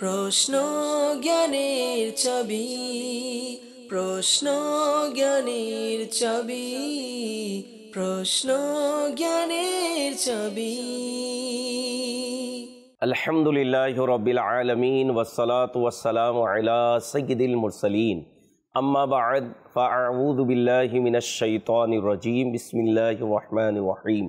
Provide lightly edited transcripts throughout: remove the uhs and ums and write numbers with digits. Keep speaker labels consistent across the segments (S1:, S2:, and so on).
S1: প্রশ্ন জ্ঞানের চাবি, প্রশ্ন জ্ঞানের চাবি, প্রশ্ন জ্ঞানের চাবি।
S2: আলহামদুলিল্লাহি রাব্বিল আলামিন ওয়াসসালাতু ওয়াসসালামু আলা সাইয়্যিদিল মুরসালিন, আম্মা বা'দ, ফাআউযু বিল্লাহি মিনাশ শাইতানির রাজীম। বিসমিল্লাহির রহমানির রহিম।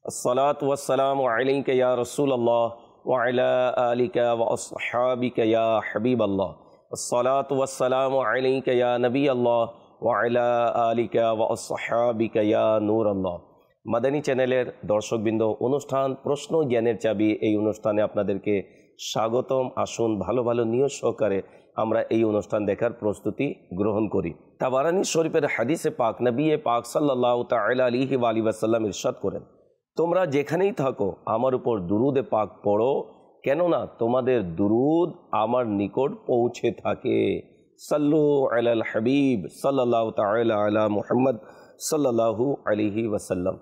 S2: আসসালাতু ওয়াসসালামু আলাইকা ইয়া রাসূলুল্লাহ ওয়া আলা আলিকা ওয়া আসহাবিকা ইয়া হাবিবাল্লাহ। আসসালাতু ওয়াসসালামু আলাইকা ইয়া নবিয়াল্লাহ ওয়া আলা আলিকা ওয়া আসহাবিকা ইয়া নূরাল্লাহ। মাদানী চ্যানেলের দর্শকবৃন্দ, অনুষ্ঠান প্রশ্ন জ্ঞানের চাবি, এই অনুষ্ঠানে আপনাদেরকে স্বাগতম। আসুন ভালো ভালো নিয়ত সহকারে আমরা এই অনুষ্ঠান দেখার প্রস্তুতি গ্রহণ করি। তাবারানী শরীফের হাদিসে পাক নবী পাক সাল্লাল্লাহু তাআলা আলাইহি ওয়া আলিহি ওয়াসাল্লাম ইরশাদ করেন, তোমরা যেখানেই থাকো আমার উপর দুরুদে পাক পড়ো, কেননা তোমাদের দুরুদ আমার নিকট পৌঁছে থাকে। সাল্লু আলাল হাবিব সাল্লাল্লাহু তাআলা আলা মুহাম্মদ সাল্লাল্লাহু আলাইহি ওয়াসাল্লাম।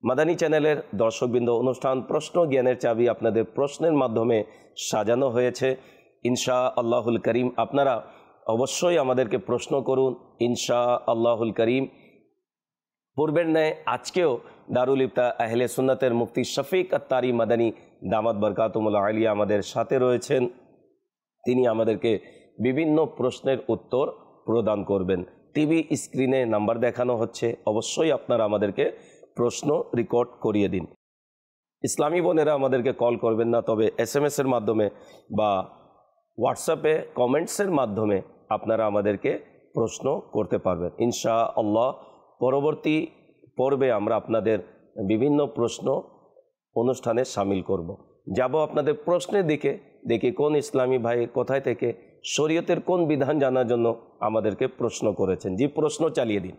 S2: মাদানী চ্যানেলের দর্শকবৃন্দ, অনুষ্ঠান প্রশ্ন জ্ঞানের চাবি আপনাদের প্রশ্নের মাধ্যমে সাজানো হয়েছে। ইনশা আল্লাহুল করিম আপনারা অবশ্যই আমাদেরকে প্রশ্ন করুন, ইনশা আল্লাহুল করিম। পূর্বের ন্যায় আজকেও দারুল ইফতা আহলে সুন্নাতের মুফতি শফিক আত্তারি মাদানী দামাত বরকাতুমুল আলিয়া আমাদের সাথে রয়েছেন। তিনি আমাদেরকে বিভিন্ন প্রশ্নের উত্তর প্রদান করবেন। টিভি স্ক্রিনে নাম্বার দেখানো হচ্ছে, অবশ্যই আপনারা আমাদেরকে প্রশ্ন রেকর্ড করিয়ে দিন। ইসলামী বোনেরা আমাদেরকে কল করবেন না, তবে SMS এর মাধ্যমে বা হোয়াটসঅ্যাপে কমেন্টসের মাধ্যমে আপনারা আমাদেরকে প্রশ্ন করতে পারবেন। ইনশা আল্লাহ পরবর্তী পর্বে আমরা আপনাদের বিভিন্ন প্রশ্ন অনুষ্ঠানে সামিল করব। যাব আপনাদের প্রশ্নের দিকে, দেখি কোন ইসলামী ভাই কোথায় থেকে শরীয়তের কোন বিধান জানার জন্য আমাদেরকে প্রশ্ন করেছেন। জি, প্রশ্ন চালিয়ে দিন।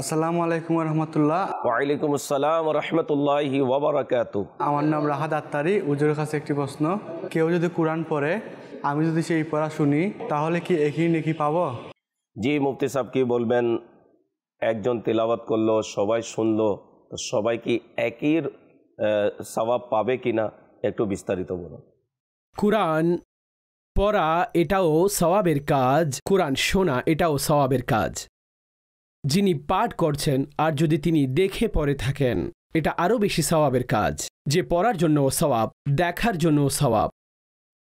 S3: আসসালামু আলাইকুম রহমতুল্লাহ।
S2: ওয়ালাইকুম আসসালাম রহমতুল্লাহি ওয়া বারাকাতুহু।
S3: আমার নাম রাহাত আত্তারি। হুজুরের কাছে একটি প্রশ্ন, কেউ যদি কোরআন পড়ে, আমি যদি সেই পড়া শুনি, তাহলে কি একই নেকি পাবো?
S2: জি, মুফতি সাহেব কি বলবেন? একজন তিলাওয়াত করলো, সবাই শুনলো, তো সবাই কি একই সওয়াব পাবে কিনা একটু বিস্তারিত বলুন।
S4: কুরআন পড়া এটাও সওয়াবের কাজ, কুরআন শোনা এটাও সওয়াবের কাজ। যিনি পাঠ করছেন আর যদি তিনি দেখে পড়ে থাকেন, এটা আরও বেশি সওয়াবের কাজ। যে পড়ার জন্য সওয়াব, দেখার জন্য সওয়াব।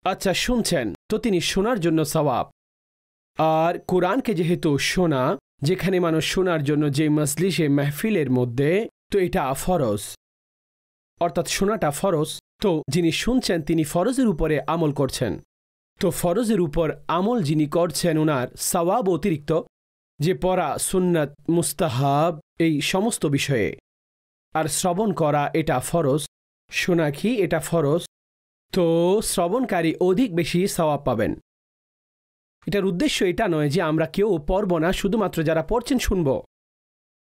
S4: আচ্ছা, শুনছেন তো তিনি শোনার জন্য সওয়াব। আর কুরআনকে যেহেতু শোনা, যেখানে মানুষ শোনার জন্য যে মজলিসে মেহফিলের মধ্যে, তো এটা ফরজ, অর্থাৎ শোনাটা ফরজ। তো যিনি শুনছেন তিনি ফরজের উপরে আমল করছেন। তো ফরজের উপর আমল যিনি করছেন, ওনার সওয়াব অতিরিক্ত যে পড়া সুন্নাত, মুস্তাহাব, এই সমস্ত বিষয়ে। আর শ্রবণ করা এটা ফরজ, শোনা কি এটা ফরজ। তো শ্রবণকারী অধিক বেশি সওয়াব পাবেন। এটার উদ্দেশ্য এটা নয় যে আমরা কেউ পড়ব না, শুধুমাত্র যারা পড়ছেন শুনব।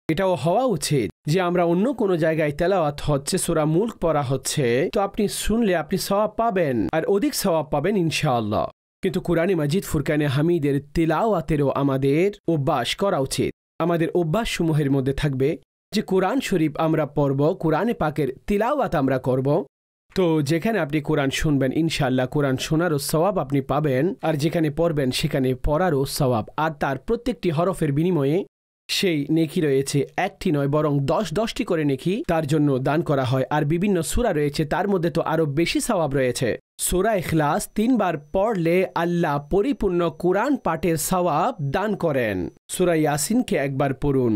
S4: এটাও হওয়া উচিত যে আমরা অন্য কোনো জায়গায় তেলাওয়াত হচ্ছে, সূরা মুলক পড়া হচ্ছে, তো আপনি শুনলে আপনি সওয়াব পাবেন, আর অধিক সওয়াব পাবেন ইনশাআল্লাহ। কিন্তু কুরআনে মাজিদ ফুরকানে হামিদের তিলাওয়াতেরও আমাদের অভ্যাস করা উচিত। আমাদের অভ্যাসসমূহের মধ্যে থাকবে যে কোরআন শরীফ আমরা পড়ব, কোরআনে পাকের তিলাওয়াত আমরা করব। তো যেখানে আপনি কোরআন শুনবেন, ইনশাআল্লাহ কোরআন শোনারও সওয়াব আপনি পাবেন, আর যেখানে পড়বেন সেখানে পড়ারও সওয়াব। আর তার প্রত্যেকটি হরফের বিনিময়ে সেই নেকি রয়েছে, একটি নয় বরং 10-10টি করে নেকি তার জন্য দান করা হয়। আর বিভিন্ন সূরা রয়েছে, তার মধ্যে তো আরও বেশি সওয়াব রয়েছে। সূরা ইখলাস 3 বার পড়লে আল্লাহ পরিপূর্ণ কোরআন পাঠের সওয়াব দান করেন। সূরা ইয়াসিনকে একবার পড়ুন,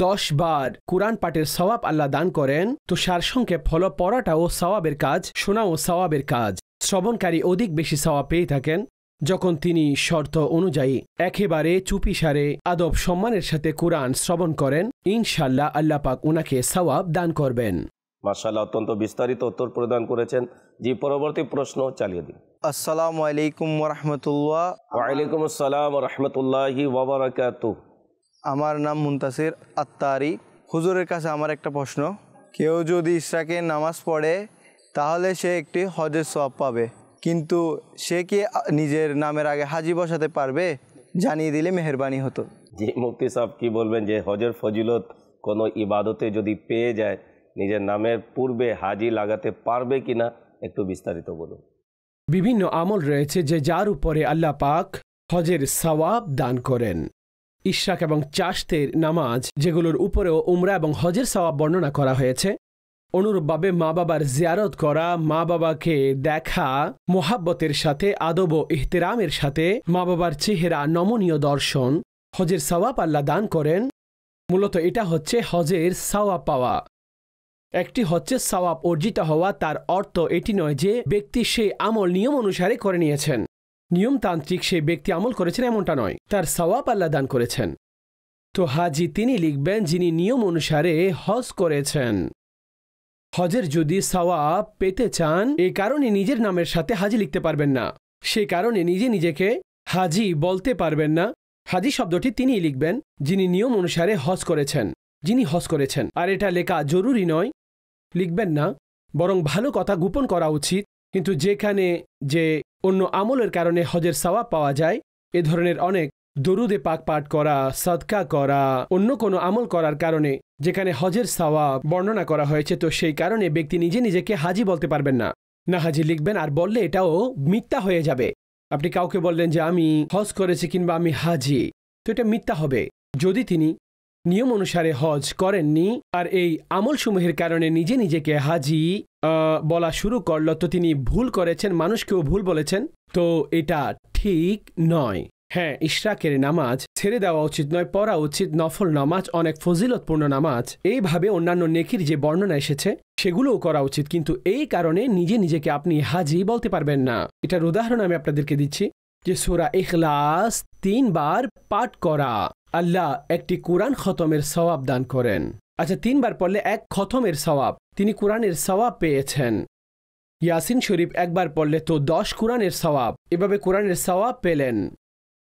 S4: 10 বার কোরআন পাঠের সওয়াব আল্লাহ দান করেন। তো সারসংক্ষেপ হলো, পড়াটাও সওয়াবের কাজ, শোনাও সওয়াবের কাজ। শ্রবণকারী অধিক বেশি সওয়াব পেয়ে থাকেন যখন তিনি শর্ত অনুযায়ী একেবারে চুপিসারে আদব সম্মানের সাথে কোরআন শ্রবণ করেন। ইনশাআল্লাহ আল্লাহ পাক ওনাকে সওয়াব দান করবেন।
S2: মাশাআল্লাহ, অত্যন্ত বিস্তারিত উত্তর প্রদান করেছেন। জি, পরবর্তী প্রশ্ন চালিয়ে দিন।
S5: আসসালামু আলাইকুম রহমতুল্লাহ।
S2: ওয়ালাইকুম আসসালাম রহমতুল্লাহি ওয়া বারাকাতুহু।
S5: আমার নাম মুনতাসির আত্তারি। হুজুরের কাছে আমার একটা প্রশ্ন, কেউ যদি ইশরাকের নামাজ পড়ে তাহলে সে একটি হজের সওয়াব পাবে, কিন্তু সে কি নিজের নামের আগে হাজি বসাতে পারবে? জানিয়ে দিলে মেহেরবানি হতো।
S2: জি, মুফতি সাহেব কি বলবেন যে হজের ফজিলত কোনো ইবাদতে যদি পেয়ে যায়, নিজের নামের পূর্বে হাজি লাগাতে পারবে কিনা একটু বিস্তারিত বলুন।
S4: বিভিন্ন আমল রয়েছে যে যার উপরে আল্লাহ পাক হজের সওয়াব দান করেন। ইশরাক এবং চাশতের নামাজ যেগুলোর উপরেও উমরা এবং হজের সওয়াব বর্ণনা করা হয়েছে। অনুরূপভাবে মা বাবার জিয়ারত করা, মা বাবাকে দেখা মোহাব্বতের সাথে, আদব ও ইহতিরামের সাথে, মা বাবার চেহারা নমনীয় দর্শন, হজের সওয়াব আল্লাহ দান করেন। মূলত এটা হচ্ছে হজের সওয়াব পাওয়া। একটি হচ্ছে সওয়াব অর্জিত হওয়া, তার অর্থ এটি নয় যে ব্যক্তি সেই আমল নিয়ম অনুসারে করে নিয়েছেন, নিয়মতান্ত্রিক সেই ব্যক্তি আমল করেছেন এমনটা নয়, তার সওয়াব আল্লাহ দান করেছেন। তো হাজি তিনি লিখবেন যিনি নিয়ম অনুসারে হজ করেছেন। হজের যদি সওয়াব পেতে চান, এই কারণে নিজের নামের সাথে হাজি লিখতে পারবেন না, সেই কারণে নিজেকে হাজি বলতে পারবেন না। হাজি শব্দটি তিনিই লিখবেন যিনি নিয়ম অনুসারে হজ করেছেন, যিনি হজ করেছেন। আর এটা লেখা জরুরি নয়, লিখবেন না, বরং ভালো কথা গোপন করা উচিত। কিন্তু যেখানে যে অন্য আমলের কারণে হজের সওয়াব পাওয়া যায়, এ ধরনের অনেক দরুদে পাক পাঠ করা, সাদকা করা, অন্য কোনো আমল করার কারণে যেখানে হজের সওয়াব বর্ণনা করা হয়েছে, তো সেই কারণে ব্যক্তি নিজেকে হাজি বলতে পারবেন না, না হাজি লিখবেন। আর বললে এটাও মিথ্যা হয়ে যাবে। আপনি কাউকে বললেন যে আমি হজ করেছি কিংবা আমি হাজি, তো এটা মিথ্যা হবে। যদি তিনি নিয়ম অনুসারে হজ করেননি আর এই আমলসমূহের কারণে নিজেকে হাজি বলা শুরু করল, তো তিনি ভুল করেছেন, মানুষকেও ভুল বলেছেন, তো এটা ঠিক নয়। হ্যাঁ, ইশরাকের নামাজ ছেড়ে দেওয়া উচিত নয়, পড়া উচিত। নফল নামাজ অনেক ফজিলতপূর্ণ নামাজ, এইভাবে অন্যান্য নেকির যে বর্ণনা এসেছে সেগুলোও করা উচিত। কিন্তু এই কারণে নিজেকে আপনি হাজি বলতে পারবেন না। এটার উদাহরণ আমি আপনাদেরকে দিচ্ছি যে সূরা ইখলাস 3 বার পাঠ করা, আল্লাহ একটি কোরআন খতমের সওয়াব দান করেন। আচ্ছা, 3 বার পড়লে 1 খতমের সওয়াব, তিনি কোরআনের সওয়াব পেয়েছেন। ইয়াসিন শরীফ 1 বার পড়লে তো 10 কোরআনের সওয়াব, এভাবে কোরআনের সওয়াব পেলেন।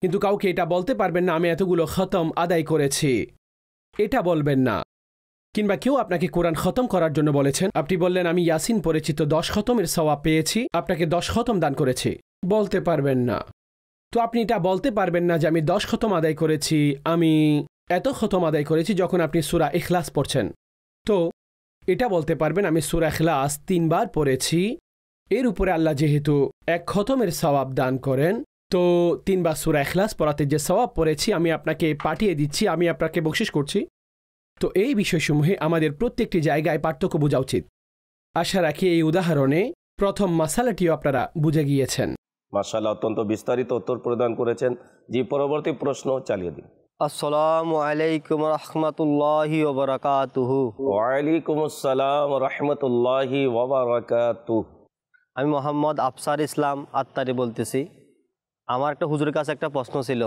S4: কিন্তু কাউকে এটা বলতে পারবেন না আমি এতগুলো খতম আদায় করেছি, এটা বলবেন না। কিংবা কেউ আপনাকে কোরআন খতম করার জন্য বলেছেন, আপনি বললেন আমি ইয়াসিন পড়েছি তো 10 খতমের সওয়াব পেয়েছি, আপনাকে 10 খতম দান করেছি, বলতে পারবেন না। তো আপনি এটা বলতে পারবেন না যে আমি 10 খতম আদায় করেছি, আমি এত খতম আদায় করেছি, যখন আপনি সূরা ইখলাস পড়ছেন। তো এটা বলতে পারবেন আমি সূরা ইখলাস 3 বার পড়েছি, এর উপরে আল্লাহ যেহেতু 1 খতমের সওয়াব দান করেন, তো 3 বার সূরা ইখলাস পড়াতে যে সওয়াব পড়েছি আমি আপনাকে পাঠিয়ে দিচ্ছি, আমি আপনাকে বকশিশ করছি। তো এই বিষয়সমূহে আমাদের প্রত্যেকটি জায়গায় পার্থক্য বোঝা উচিত। আশা রাখি এই উদাহরণে প্রথম মাসালাটিও আপনারা বুঝে গিয়েছেন।
S2: মাশাআল্লাহ, অত্যন্ত বিস্তারিত উত্তর প্রদান করেছেন। জি, পরবর্তী প্রশ্ন চালিয়ে দিন।
S6: আসসালামু আলাইকুম রহমতুল্লাহি ওয়া বারাকাতুহু।
S2: ওয়ালাইকুম আসসালাম রহমতুল্লাহি ওয়া বারাকাতুহু।
S6: আমি মোহাম্মদ আফসার ইসলাম আত্তারি বলতেছি। আমার একটা হুজুরের কাছে একটা প্রশ্ন ছিল,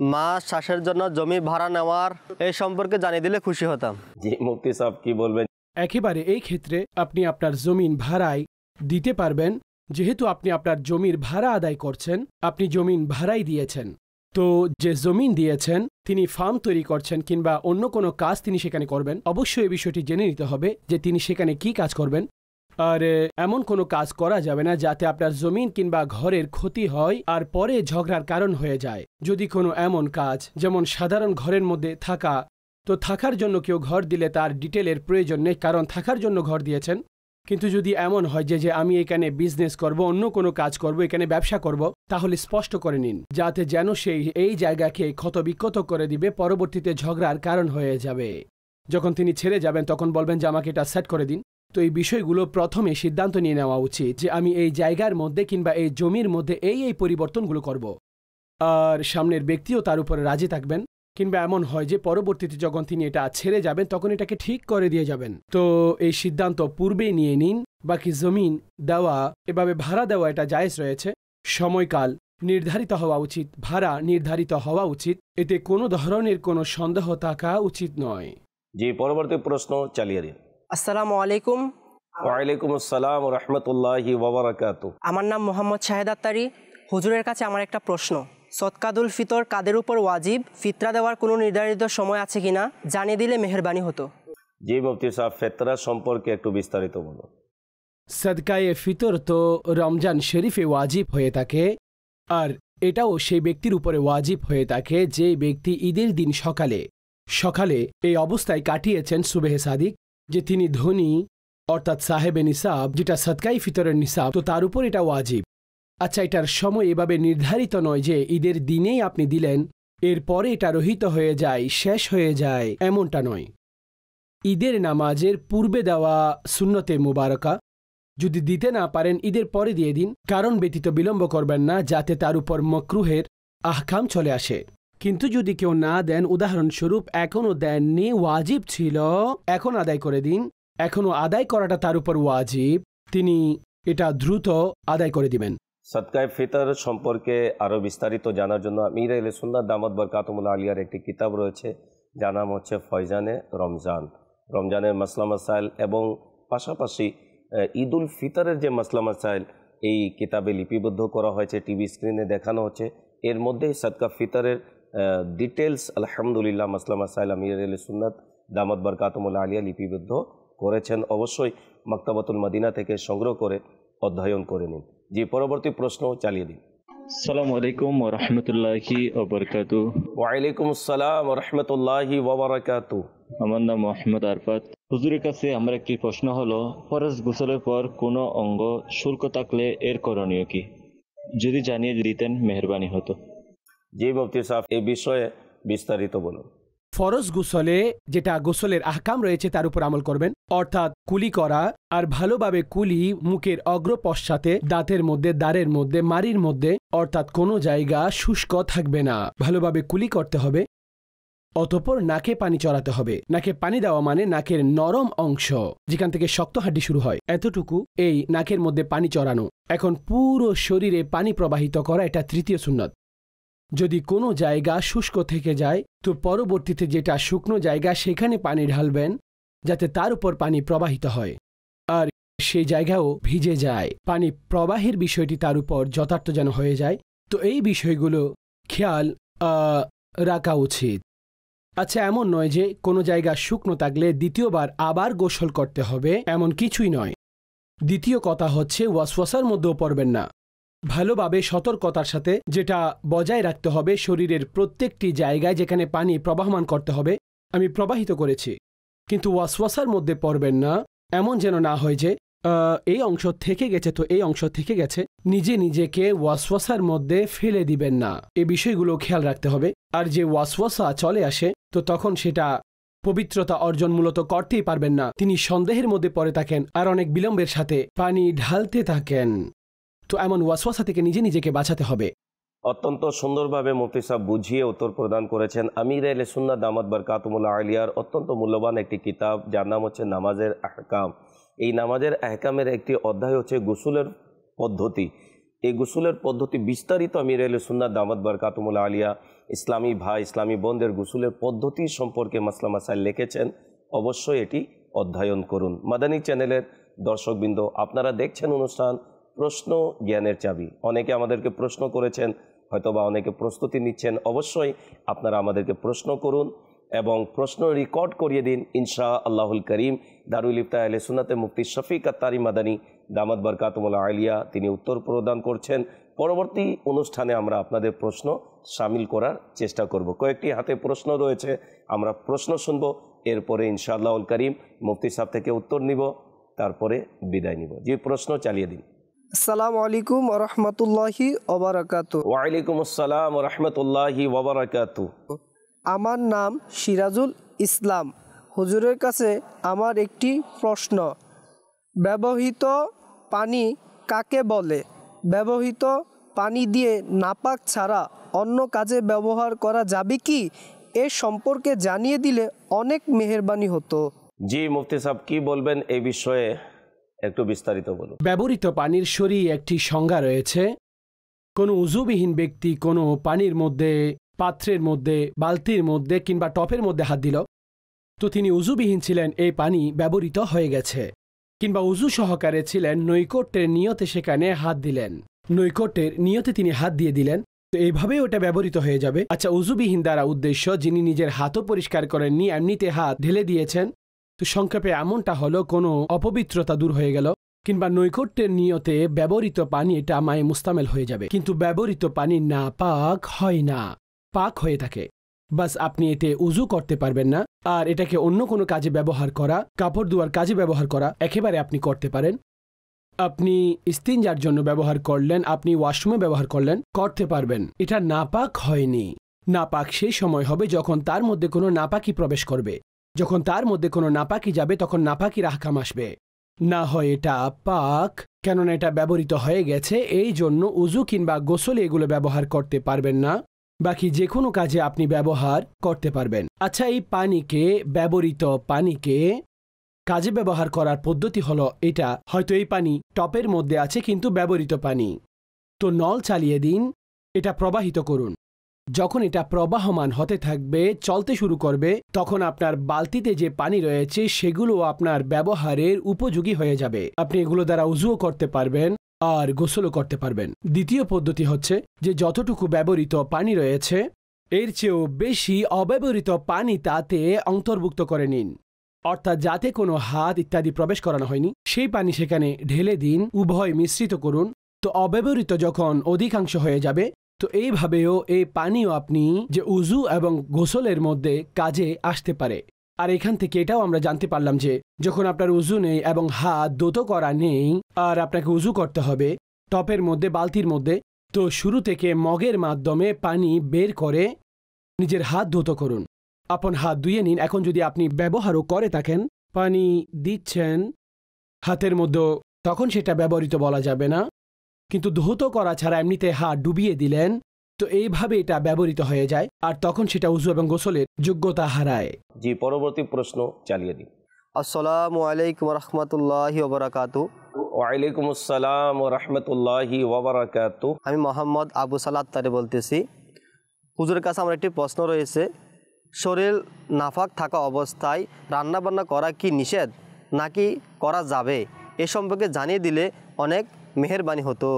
S6: মাছ চাষের জন্য জমি ভাড়া নেওয়ার এই সম্পর্কে জানিয়ে দিলে খুশি হতাম।
S2: জি, মুফতি সাহেব কি বলবেন?
S4: একেবারে এই ক্ষেত্রে আপনি আপনার জমিন ভাড়ায় দিতে পারবেন। যেহেতু আপনি আপনার জমির ভাড়া আদায় করছেন, আপনি জমিন ভাড়াই দিয়েছেন, তো যে জমিন দিয়েছেন তিনি ফার্ম তৈরি করছেন কিংবা অন্য কোনো কাজ তিনি সেখানে করবেন, অবশ্যই এই বিষয়টি জেনে নিতে হবে যে তিনি সেখানে কি কাজ করবেন। আর এমন কোনো কাজ করা যাবে না যাতে আপনার জমিন কিংবা ঘরের ক্ষতি হয় আর পরে ঝগড়ার কারণ হয়ে যায়। যদি কোনো এমন কাজ, যেমন সাধারণ ঘরের মধ্যে থাকা, তো থাকার জন্য কেউ ঘর দিলে তার ডিটেলের প্রয়োজন নেই, কারণ থাকার জন্য ঘর দিয়েছেন। কিন্তু যদি এমন হয় যে আমি এখানে বিজনেস করব, অন্য কোনো কাজ করব, এখানে ব্যবসা করব, তাহলে স্পষ্ট করে নিন যাতে যেন সেই এই জায়গাকে ক্ষতবিক্ষত করে দিবে, পরবর্তীতে ঝগড়ার কারণ হয়ে যাবে। যখন তিনি ছেড়ে যাবেন তখন বলবেন যে আমাকে এটা সেট করে দিন। তো এই বিষয়গুলো প্রথমে সিদ্ধান্ত নিয়ে নেওয়া উচিত যে আমি এই জায়গার মধ্যে কিংবা এই জমির মধ্যে এই পরিবর্তনগুলো করব, আর সামনের ব্যক্তিও তার উপরে রাজি থাকবেন। কিংবা এমন হয় যে পরবর্তীতে যখন তিনি এটা ছেড়ে যাবেন তখন এটাকে ঠিক করে দিয়ে যাবেন। তো এই সিদ্ধান্ত পূর্বেই নিয়ে নিন। বাকি জমিন দেওয়া, এভাবে ভাড়া দেওয়া, এটা জায়েজ রয়েছে। সময়কাল নির্ধারিত হওয়া উচিত, ভাড়া নির্ধারিত হওয়া উচিত, এতে কোনো ধরনের কোনো সন্দেহ থাকা উচিত নয়।
S2: জি, পরবর্তী প্রশ্ন চালিয়ে দিন।
S7: আসসালামু আলাইকুম।
S2: ওয়ালাইকুম আসসালাম রহমতুল্লাহি ওয়া বারাকাতুহু।
S7: আমার নাম মোহাম্মদ শাহেদ আত্তারি। হুজুরের কাছে আমার একটা প্রশ্ন, সদকাতুল ফিতর কাদের উপর ওয়াজিব? ফিতরা দেওয়ার কোনো নির্ধারিত সময় আছে কিনা জানিয়ে দিলে মেহেরবানি হতো।
S2: জি মুফতি সাহেব, ফিতরা সম্পর্কে একটু বিস্তারিত বলুন।
S4: সদকায়ে ফিতর তো রমজান শরীফে ওয়াজিব হয়ে থাকে, আর এটাও সেই ব্যক্তির উপরে ওয়াজিব হয়ে থাকে যে ব্যক্তি ঈদের দিন সকালে এই অবস্থায় কাটিয়েছেন সুবেহে সাদিক, যে তিনি ধনী অর্থাৎ সাহেবে নিসাব, যেটা সদকায়ে ফিতরের নিসাব, তো তার উপর এটা ওয়াজিব। আচ্ছা, এটার সময় এভাবে নির্ধারিত নয় যে ঈদের দিনেই আপনি দিলেন, এরপরে এটা রহিত হয়ে যায়, শেষ হয়ে যায়, এমনটা নয়। ঈদের নামাজের পূর্বে দেওয়া সুন্নতে মুবারকা যদি দিতে না পারেন ঈদের পরে দিয়ে দিন, কারণ ব্যতীত বিলম্ব করবেন না, যাতে তার উপর মকরুহের আহকাম চলে আসে। কিন্তু যদি কেউ না দেন, উদাহরণস্বরূপ এখনও দেননি, ওয়াজিব ছিল, এখন আদায় করে দিন, এখনও আদায় করাটা তার উপর ওয়াজিব, তিনি এটা দ্রুত আদায় করে দিবেন।
S2: সদকায়ে ফিতর সম্পর্কে আরও বিস্তারিত জানার জন্য আমির আহলে সুন্নাত দামাত বরকাতুহুল্লাহ আলিয়ার একটি কিতাব রয়েছে, যার নাম হচ্ছে ফয়জানে রমজান। রমজানের মাসলা মাসাইল এবং পাশাপাশি ঈদুল ফিতরের যে মাসলা মাসাইল এই কিতাবে লিপিবদ্ধ করা হয়েছে, টিভি স্ক্রিনে দেখানো হচ্ছে। এর মধ্যে সদকা ফিতরের ডিটেলস আলহামদুলিল্লাহ মাসলা মাসাইল আমির আহলে সুন্নাত দামাত বরকাতুহুল্লাহ আলিয়া লিপিবদ্ধ করেছেন। অবশ্যই মাকতাবাতুল মদিনা থেকে সংগ্রহ করে অধ্যয়ন করে নিন। জি, পরবর্তী প্রশ্ন চালিয়ে দিন।
S8: আসসালামু আলাইকুম ওয়া রাহমাতুল্লাহি ওয়া বারাকাতুহু।
S2: ওয়া আলাইকুম আসসালাম ওয়া রাহমাতুল্লাহি ওয়া বারাকাতুহু।
S8: আমার নাম মোহাম্মদ আরফাত। হুজুরের কাছে আমার একটি প্রশ্ন হলো, ফরজ গোসলের পর কোনো অঙ্গ শুল্ক থাকলে এর করণীয় কি? যদি জানিয়ে দিতেন মেহেরবানি হতো।
S2: জি মুফতি সাহেব, এই বিষয়ে বিস্তারিত বলুন।
S4: ফরজ গোসলে যেটা গোসলের আহকাম রয়েছে তার উপর আমল করবেন, অর্থাৎ কুলি করা, আর ভালোভাবে কুলি মুখের অগ্র পশ্চাতে, দাঁতের মধ্যে, দাঁড়ের মধ্যে, মাড়ির মধ্যে, অর্থাৎ কোনো জায়গা শুষ্ক থাকবে না, ভালোভাবে কুলি করতে হবে। অতঃপর নাকে পানি চড়াতে হবে। নাকে পানি দেওয়া মানে নাকের নরম অংশ যেখান থেকে শক্ত হাড্ডি শুরু হয়, এতটুকু এই নাকের মধ্যে পানি চড়ানো। এখন পুরো শরীরে পানি প্রবাহিত করা, এটা তৃতীয় সুন্নত। যদি কোনো জায়গা শুষ্ক থেকে যায় তো পরবর্তীতে যেটা শুকনো জায়গা সেখানে পানি ঢালবেন, যাতে তার উপর পানি প্রবাহিত হয় আর সেই জায়গাও ভিজে যায়। পানি প্রবাহের বিষয়টি তার উপর যথার্থ যেন হয়ে যায়। তো এই বিষয়গুলো খেয়াল রাখা উচিত। আচ্ছা, এমন নয় যে কোনো জায়গা শুকনো থাকলে দ্বিতীয়বার আবার গোসল করতে হবে, এমন কিছুই নয়। দ্বিতীয় কথা হচ্ছে ওয়াসওয়াসার মধ্যেও পড়বেন না। ভালোভাবে সতর্কতার সাথে যেটা বজায় রাখতে হবে, শরীরের প্রত্যেকটি জায়গায় যেখানে পানি প্রবাহমান করতে হবে আমি প্রবাহিত করেছি, কিন্তু ওয়াসওয়াসার মধ্যে পড়বেন না। এমন যেন না হয় যে এই অংশ থেকে গেছে তো এই অংশ থেকে গেছে, নিজে নিজেকে ওয়াসওয়াসার মধ্যে ফেলে দিবেন না। এই বিষয়গুলো খেয়াল রাখতে হবে। আর যে ওয়াসওয়াসা চলে আসে তো তখন সেটা পবিত্রতা অর্জন মূলত করতেই পারবেন না, তিনি সন্দেহের মধ্যে পড়ে থাকেন আর অনেক বিলম্বের সাথে পানি ঢালতে থাকেন। তো এমন ওয়াসওয়াসা থেকে নিজে নিজেকে বাঁচাতে হবে।
S2: অত্যন্ত সুন্দরভাবে মুফতি সাহেব বুঝিয়ে উত্তর প্রদান করেছেন। আমির আহলে সুন্নাত দামাত বরকাতুহুল্লাহ আলিয়ার অত্যন্ত মূল্যবান একটি কিতাব, যার নাম হচ্ছে নামাজের আহকাম। এই নামাজের আহকামের একটি অধ্যায় হচ্ছে গোসলের পদ্ধতি। এই গোসলের পদ্ধতি বিস্তারিত আমির আহলে সুন্নাত দামাত বরকাতুহুল্লাহ আলিয়া ইসলামী ভাই, ইসলামী বোনদের গোসলের পদ্ধতি সম্পর্কে মাসলা মাসাইল লিখেছেন। অবশ্যই এটি অধ্যয়ন করুন। মাদানী চ্যানেলের দর্শকবৃন্দ, আপনারা দেখছেন অনুষ্ঠান প্রশ্ন জ্ঞানের চাবি। অনেকে আমাদেরকে প্রশ্ন করেছেন, হয়তোবা অনেকে প্রস্তুতি নিচ্ছেন। অবশ্যই আপনারা আমাদেরকে প্রশ্ন করুন এবং প্রশ্ন রেকর্ড করিয়ে দিন। ইনশা আল্লাহুল করিম দারুল ইফতা আহলে সুন্নাতে মুফতি শফিক আত্তারি মাদানী দামাত বরকাতুহুল্লাহ আলিয়া তিনি উত্তর প্রদান করছেন। পরবর্তী অনুষ্ঠানে আমরা আপনাদের প্রশ্ন শামিল করার চেষ্টা করব। কয়েকটি হাতে প্রশ্ন রয়েছে, আমরা প্রশ্ন শুনব, এরপরে ইনশাআল্লাহুল করিম মুফতি সাহেব থেকে উত্তর নিব, তারপরে বিদায় নিব। যে প্রশ্ন চালিয়ে দিন।
S9: আসসালামু আলাইকুম ওয়া রাহমাতুল্লাহি ওয়া বারাকাতুহু।
S2: ওয়া আলাইকুম আসসালাম ওয়া রাহমাতুল্লাহি ওয়া বারাকাতুহু।
S9: আমার নাম সিরাজুল ইসলাম। হুজুরের কাছে আমার একটি প্রশ্ন, ব্যবহৃত পানি কাকে বলে? ব্যবহৃত পানি দিয়ে নাপাক ছাড়া অন্য কাজে ব্যবহার করা যাবে কি? এ সম্পর্কে জানিয়ে দিলে অনেক মেহেরবানি হতো।
S2: জি মুফতি সাহেব, কি বলবেন এই বিষয়ে একটু বিস্তারিত বলুন।
S4: ব্যবহৃত পানির শরীরে একটি সংজ্ঞা রয়েছে। কোনো উযুবিহীন ব্যক্তি কোনো পানির মধ্যে, পাত্রের মধ্যে, বালতির মধ্যে কিংবা টপের মধ্যে হাত দিল, তো তিনি উযুবিহীন ছিলেন, এই পানি ব্যবহৃত হয়ে গেছে। কিংবা উযু সহকারে ছিলেন, নৈকট্যের নিয়তে সেখানে হাত দিলেন, নৈকট্যের নিয়তে তিনি হাত দিয়ে দিলেন, তো এইভাবেই ওটা ব্যবহৃত হয়ে যাবে। আচ্ছা, উযুবিহীন দ্বারা উদ্দেশ্য যিনি নিজের হাতও পরিষ্কার করেননি, এমনিতে হাত ঢেলে দিয়েছেন, তো সংক্ষেপে এমনটা হলো কোনো অপবিত্রতা দূর হয়ে গেল। কিংবা নৈকট্যের নিয়তে ব্যবহৃত পানি এটা মায়ে মুস্তামেল হয়ে যাবে, কিন্তু ব্যবহৃত পানি না পাক হয় না, পাক হয়ে থাকে। বাস আপনি এতে উযু করতে পারবেন না, আর এটাকে অন্য কোনো কাজে ব্যবহার করা, কাপড় ধোয়ার কাজে ব্যবহার করা একেবারে আপনি করতে পারেন। আপনি ইস্তিনজার জন্য ব্যবহার করলেন, আপনি ওয়াশরুমে ব্যবহার করলেন, করতে পারবেন। এটা নাপাক হয়নি। নাপাক সেই সময় হবে যখন তার মধ্যে কোনো নাপাকি প্রবেশ করবে। যখন তার মধ্যে কোনো নাপাকি যাবে তখন নাপাকির আহকাম আসবে। না হয় এটা পাক, কেননা এটা ব্যবহৃত হয়ে গেছে, এই জন্য উজু কিংবা গোসলে এগুলো ব্যবহার করতে পারবেন না। বাকি যে কোনো কাজে আপনি ব্যবহার করতে পারবেন। আচ্ছা, এই পানিকে, ব্যবহৃত পানিকে কাজে ব্যবহার করার পদ্ধতি হলো এটা। হয়তো এই পানি টপের মধ্যে আছে কিন্তু ব্যবহৃত পানি, তো নল চালিয়ে দিন, এটা প্রবাহিত করুন। যখন এটা প্রবাহমান হতে থাকবে, চলতে শুরু করবে, তখন আপনার বালতিতে যে পানি রয়েছে সেগুলো আপনার ব্যবহারের উপযোগী হয়ে যাবে। আপনি এগুলো দ্বারা উজুও করতে পারবেন আর গোসলও করতে পারবেন। দ্বিতীয় পদ্ধতি হচ্ছে যে যতটুকু ব্যবহৃত পানি রয়েছে এর চেয়েও বেশি অব্যবহৃত পানি তাতে অন্তর্ভুক্ত করে নিন, অর্থাৎ যাতে কোনো হাত ইত্যাদি প্রবেশ করানো হয়নি সেই পানি সেখানে ঢেলে দিন, উভয় মিশ্রিত করুন। তো অব্যবহৃত যখন অধিকাংশ হয়ে যাবে, তো এইভাবেও এই পানিও আপনি যে উজু এবং গোসলের মধ্যে কাজে আসতে পারে। আর এখান থেকে এটাও আমরা জানতে পারলাম যে যখন আপনার উজু নেই এবং হাত ধৌত করা নেই আর আপনাকে উজু করতে হবে টপের মধ্যে, বালতির মধ্যে, তো শুরু থেকে মগের মাধ্যমে পানি বের করে নিজের হাত ধৌত করুন। আপন হাত ধুয়ে নিন। এখন যদি আপনি ব্যবহারও করে থাকেন, পানি দিচ্ছেন হাতের মধ্যে, তখন সেটা ব্যবহৃত বলা যাবে না, কিন্তু ধৌত করা ছাড়া এমনিতে হাত ডুবিয়ে দিলেন, তো এইভাবে এটা ব্যবহৃত হয়ে যায় আর তখন সেটা উজু এবং গোসলের যোগ্যতা হারায়।
S2: জি, পরবর্তী প্রশ্ন চালিয়ে দিন।
S6: আসসালামু আলাইকুম রহমতুল্লাহি ওবরাকাতু।
S2: ওয়ালাইকুম আসসালাম ওয়া রাহমাতুল্লাহি ওয়া বারাকাতু।
S6: আমি মোহাম্মদ আবু সালাত আত্তারি বলতেছি। হুজুরের কাছে আমার একটি প্রশ্ন রয়েছে, শরীর নাফাক থাকা অবস্থায় রান্নাবান্না করা কি নিষেধ নাকি করা যাবে? এ সম্পর্কে জানিয়ে দিলে অনেক মেহেরবানি হতো।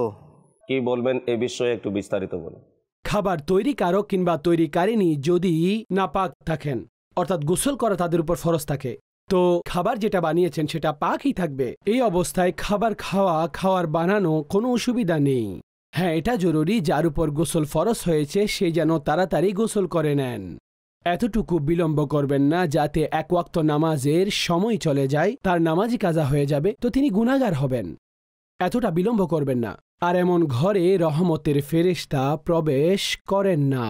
S2: কি বলবেন এ বিষয়ে একটু বিস্তারিত বলুন।
S4: খাবার তৈরিকারক কিংবা তৈরিকারিনী যদি নাপাক থাকেন, অর্থাৎ গোসল করা তাদের উপর ফরজ থাকে, তো খাবার যেটা বানিয়েছেন সেটা পাকই থাকবে। এই অবস্থায় খাবার খাওয়ার বানানো কোনো অসুবিধা নেই। হ্যাঁ, এটা জরুরি যার উপর গোসল ফরজ হয়েছে সে যেন তাড়াতাড়ি গোসল করে নেন। এতটুকু বিলম্ব করবেন না যাতে এক ওয়াক্ত নামাজের সময় চলে যায়, তার নামাজই কাজা হয়ে যাবে, তো তিনি গুনাহগার হবেন। এতটা বিলম্ব করবেন না। আর এমন ঘরে রহমতের ফেরেশতা প্রবেশ করেন না,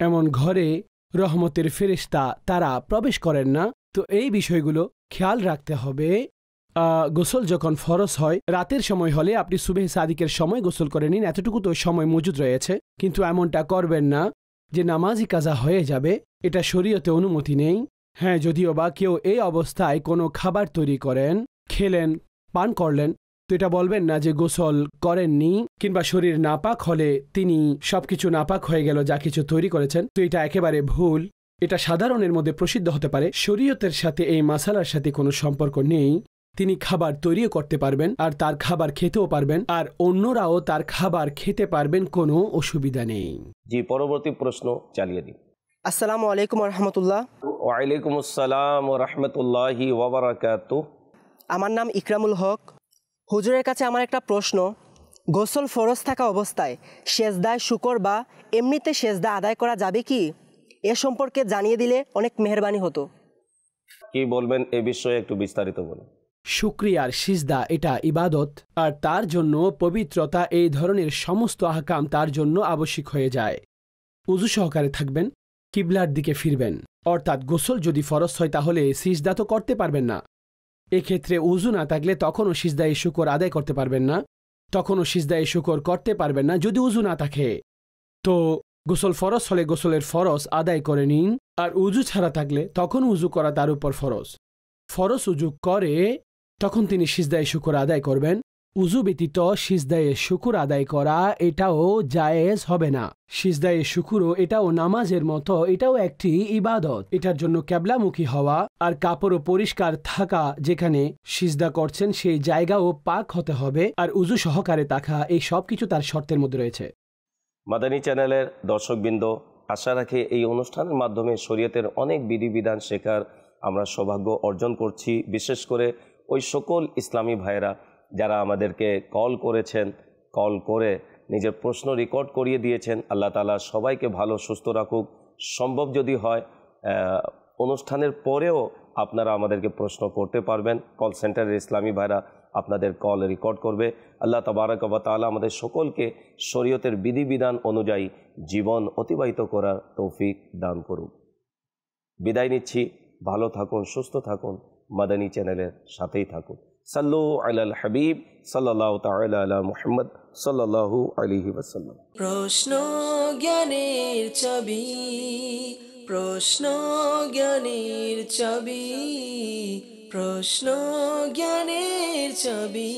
S4: এমন ঘরে রহমতের ফেরেশতা তারা প্রবেশ করেন না। তো এই বিষয়গুলো খেয়াল রাখতে হবে। গোসল যখন ফরজ হয়, রাতের সময় হলে আপনি সুবহে সাদিকের সময় গোসল করে নিন, এতটুকু তো সময় মজুদ রয়েছে, কিন্তু এমনটা করবেন না যে নামাজই কাজা হয়ে যাবে, এটা শরীয়তে অনুমতি নেই। হ্যাঁ, যদিও বা কেউ এই অবস্থায় কোনো খাবার তৈরি করেন, খেলেন, পান করলেন, তো এটা বলবেন না যে গোসল করেননি, কিংবা শরীর নাপাক হলে তিনি সবকিছু নাপাক হয়ে গেল যা কিছু তৈরি করেছেন, তো এটা একেবারে ভুল। এটা সাধারণের মধ্যে প্রসিদ্ধ হতে পারে, শরীয়তের সাথে এই মাসালার সাথে কোনো সম্পর্ক নেই। তিনি খাবার তৈরিও করতে পারবেন আর তার খাবার খেতেও পারবেন, আর অন্যরাও তার খাবার খেতে পারবেন, কোনো অসুবিধা নেই।
S2: জি, পরবর্তী প্রশ্ন চালিয়ে দিন।
S7: আসসালামু আলাইকুম রহমতুল্লাহ।
S2: ওয়ালাইকুম আসসালাম ওয়া রাহমাতুল্লাহি ওয়া বারাকাতু।
S7: আমার নাম ইকরামুল হক। হুজুরের কাছে আমার একটা প্রশ্ন, গোসল ফরজ থাকা অবস্থায় সেজদায় শুকর বা এমনিতে সেজদা আদায় করা যাবে কি? এ সম্পর্কে জানিয়ে দিলে অনেক মেহেরবানি হতো।
S2: কি বলবেন এ বিষয়ে একটু বিস্তারিত বলুন।
S4: শুকরিয়ার সিজদা এটা ইবাদত, আর তার জন্য পবিত্রতা, এই ধরনের সমস্ত আহকাম তার জন্য আবশ্যিক হয়ে যায়। উজু সহকারে থাকবেন, কিবলার দিকে ফিরবেন, অর্থাৎ গোসল যদি ফরজ হয় তাহলে সিজদা তো করতে পারবেন না। এক্ষেত্রে উজু না থাকলে তখনও সিজদায়ে শুকর আদায় করতে পারবেন না, তখনও সিজদায়ে শুকর করতে পারবেন না যদি উজু না থাকে। তো গোসল ফরজ হলে গোসলের ফরজ আদায় করে নিন, আর উজু ছাড়া থাকলে তখন উজু করা তার উপর ফরজ। ফরজ উজু করে তখন তিনি সিজদায়ে শুকর আদায় করবেন। উজু ব্যতীত সিজদায়ে শুকর আদায় করা এটাও জায়েজ হবে না। সিজদায়ে শুকরও এটাও নামাজের মতো, এটাও একটি ইবাদত। এটার জন্য ক্যাবলামুখী হওয়া আর কাপড়ও পরিষ্কার থাকা, যেখানে সিজদা করছেন সেই জায়গাও পাক হতে হবে, আর উজু সহকারে থাকা, এই সব কিছু তার শর্তের মধ্যে রয়েছে।
S2: মাদানী চ্যানেলের দর্শকবৃন্দ, আশা রাখি এই অনুষ্ঠানের মাধ্যমে শরীয়তের অনেক বিধিবিধান শেখার আমরা সৌভাগ্য অর্জন করছি। বিশেষ করে ওই সকল ইসলামী ভাইয়েরা যারা আমাদেরকে কল করেছেন, কল করে নিজের প্রশ্ন রেকর্ড করিয়ে দিয়েছেন। আল্লাহ তাআলা সবাইকে ভালো সুস্থ রাখুক। সম্ভব যদি হয় অনুষ্ঠানের পরেও আপনারা আমাদেরকে প্রশ্ন করতে পারবেন। কল সেন্টারের ইসলামী ভাইরা আপনাদের কল রেকর্ড করবে। আল্লাহ তাবারাক ওয়া তাআলা আমাদের সকলকে শরীয়তের বিধিবিধান অনুযায়ী জীবন অতিবাহিত করার তৌফিক দান করুন। বিদায় নিচ্ছি। ভালো থাকুন, সুস্থ থাকুন, মাদানী চ্যানেলের সাথেই থাকুন। সাল্লু আলাল হাবিব সাল্লাল্লাহু তাআলা আলা মুহাম্মদ সাল্লাল্লাহু আলাইহি ওয়াসাল্লাম।
S1: প্রশ্ন জ্ঞানের চাবি, প্রশ্ন জ্ঞানের চাবি, প্রশ্ন জ্ঞানের চাবি।